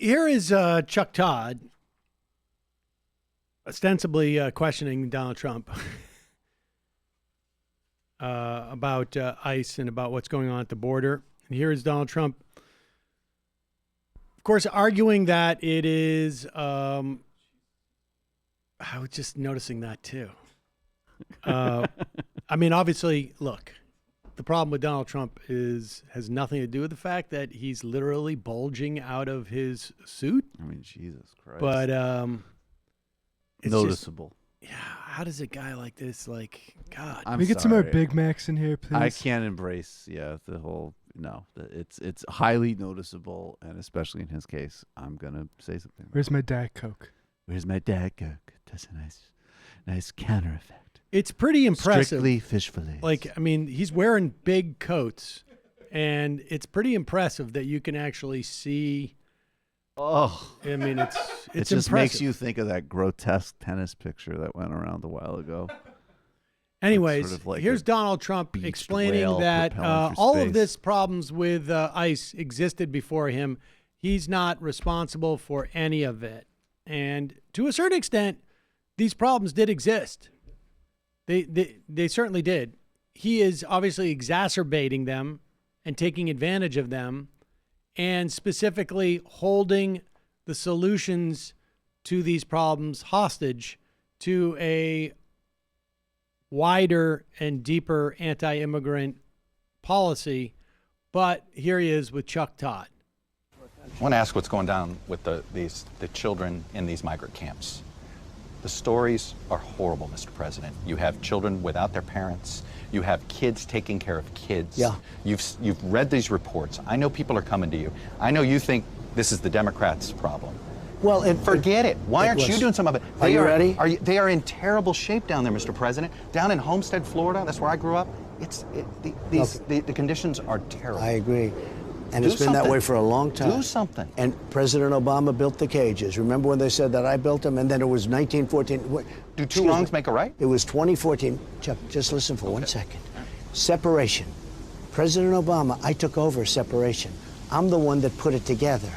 Here is Chuck Todd ostensibly questioning Donald Trump about ICE and about what's going on at the border. And here is Donald Trump, of course, arguing that it is, I was just noticing that too. I mean, obviously, look, the problem with Donald Trump has nothing to do with the fact that he's literally bulging out of his suit. I mean, Jesus Christ. But it's noticeable. Just, yeah, how does a guy like this, like, God? Can we get some more Big Macs in here, please? I can't embrace, the whole, it's highly noticeable, and especially in his case, I'm going to say something. Where's my Diet Coke? Where's my Diet Coke? That's a nice counter effect. It's pretty impressive. Strictly fish fillets. Like, I mean, he's wearing big coats, and it's pretty impressive that you can actually see. Oh, I mean, it's it just impressive. makes you think of that grotesque tennis picture that went around a while ago. Anyways, sort of like here's Donald Trump explaining that all of this problems with ICE existed before him. He's not responsible for any of it. And to a certain extent, these problems did exist. They certainly did. He is obviously exacerbating them and taking advantage of them, and specifically holding the solutions to these problems hostage to a wider and deeper anti-immigrant policy. But here he is with Chuck Todd. I want to ask what's going down with the children in these migrant camps. The stories are horrible, Mr. President. You have children without their parents. You have kids taking care of kids. Yeah. You've read these reports. I know people are coming to you. I know you think this is the Democrats' problem. Well, forget it. Why aren't you doing some of it? Are you ready? They are in terrible shape down there, Mr. President. Down in Homestead, Florida, that's where I grew up. The conditions are terrible. I agree. And it's been that way for a long time. Do something. And President Obama built the cages. Remember when they said that I built them? And then it was 1914. Do two wrongs make a right? It was 2014. Chuck, just listen for 1 second. Separation. President Obama, I took over separation. I'm the one that put it together.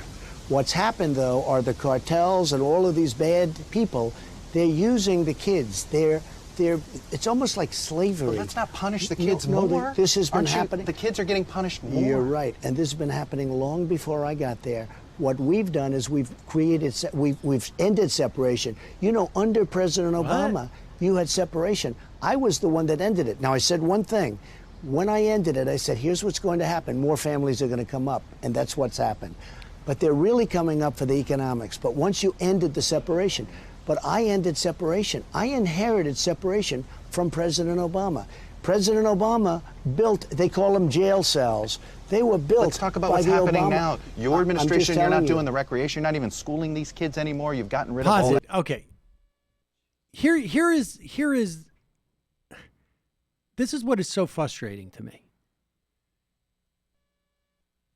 What's happened, though, are the cartels and all of these bad people, they're using the kids. It's almost like slavery. Well, let's not punish the kids more. more. This has been happening. The kids are getting punished more. You're right, and this has been happening long before I got there. What we've done is we've ended separation. You know, under President Obama, you had separation. I was the one that ended it. Now, I said one thing. When I ended it, I said, here's what's going to happen. More families are going to come up, and that's what's happened. But they're really coming up for the economics. But once you ended the separation, but I ended separation. I inherited separation from President Obama. President Obama built, they call them jail cells. They were built. Let's talk about by what's the happening Obama. now. Your administration, you're not doing you. the recreation. You're not even schooling these kids anymore. You've gotten rid of Pause all it. Okay. Here is. This is what is so frustrating to me.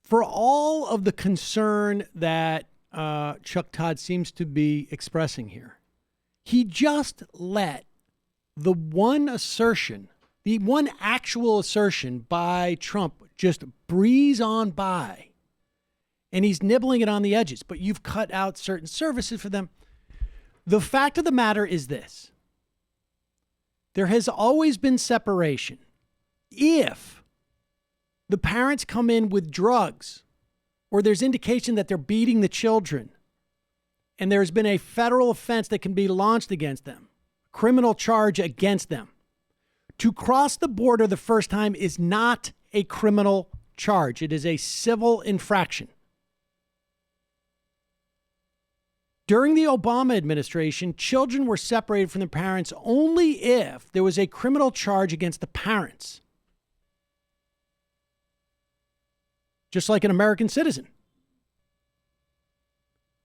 For all of the concern that Chuck Todd seems to be expressing here, he just let the one actual assertion by Trump just breeze on by, and he's nibbling it on the edges, but you've cut out certain services for them. The fact of the matter is this: there has always been separation. If the parents come in with drugs, or there's indication that they're beating the children, and there's been a federal offense that can be launched against them, criminal charge against them, to cross the border the first time is not a criminal charge. It is a civil infraction. During the Obama administration, children were separated from their parents only if there was a criminal charge against the parents. Just like an American citizen.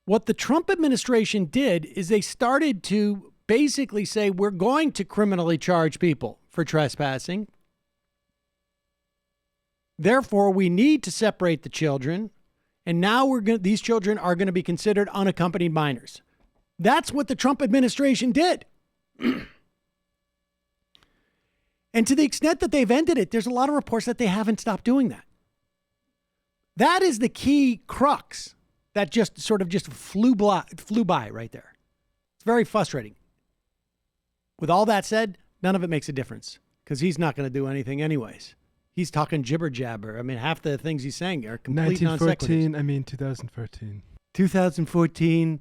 What the Trump administration did is they started to basically say, we're going to criminally charge people for trespassing. Therefore, we need to separate the children. And now these children are going to be considered unaccompanied minors. That's what the Trump administration did. And to the extent that they've ended it, there's a lot of reports that they haven't stopped doing that. That is the key crux That just sort of just flew by right there. It's very frustrating. With all that said, none of it makes a difference because he's not going to do anything anyways. He's talking jibber jabber. I mean, half the things he's saying are complete non sequiturs. 2014. 2014,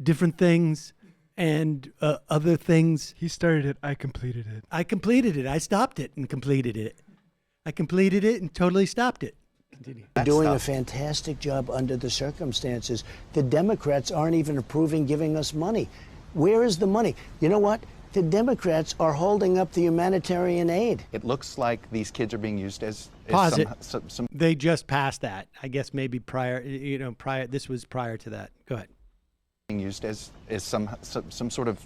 different things and other things. He started it. I completed it. I completed it. I stopped it and completed it. I completed it and totally stopped it. Continue. Doing a fantastic job under the circumstances. The Democrats aren't even approving giving us money. Where is the money? You know what? The Democrats are holding up the humanitarian aid. It looks like these kids are being used as Pause it. some They just passed that. I guess maybe prior. This was prior to that. Go ahead. being used as some sort of,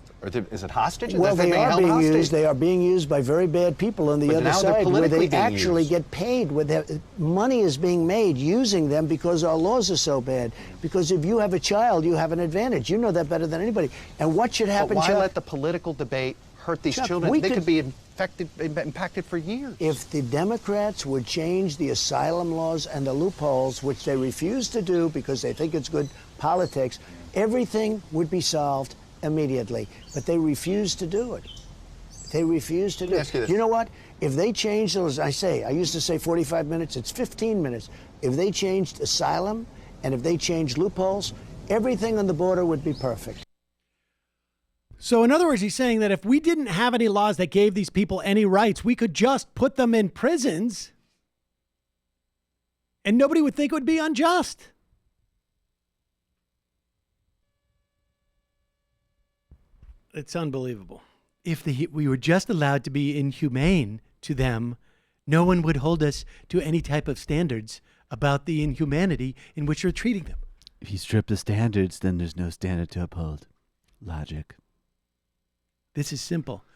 is it hostage? Well, they are held being hostage? used. They are being used by very bad people on the But other now they're side, where politically they being actually used. get paid. With their money is being made using them because our laws are so bad. Because if you have a child, you have an advantage. You know that better than anybody. And what should happen? But why Chuck? let the political debate hurt these Chuck, children? we They could- could be impacted for years. If the Democrats would change the asylum laws and the loopholes, which they refuse to do because they think it's good politics, everything would be solved immediately. But they refuse to do it. They refuse to do Let me ask you it. this. You know what? If they change those, I used to say 45 minutes, it's 15 minutes. If they changed asylum and if they changed loopholes, everything on the border would be perfect. So in other words, he's saying that if we didn't have any laws that gave these people any rights, we could just put them in prisons and nobody would think it would be unjust. It's unbelievable. If we were just allowed to be inhumane to them, no one would hold us to any type of standards about the inhumanity in which we're treating them. If you strip the standards, then there's no standard to uphold. Logic. This is simple.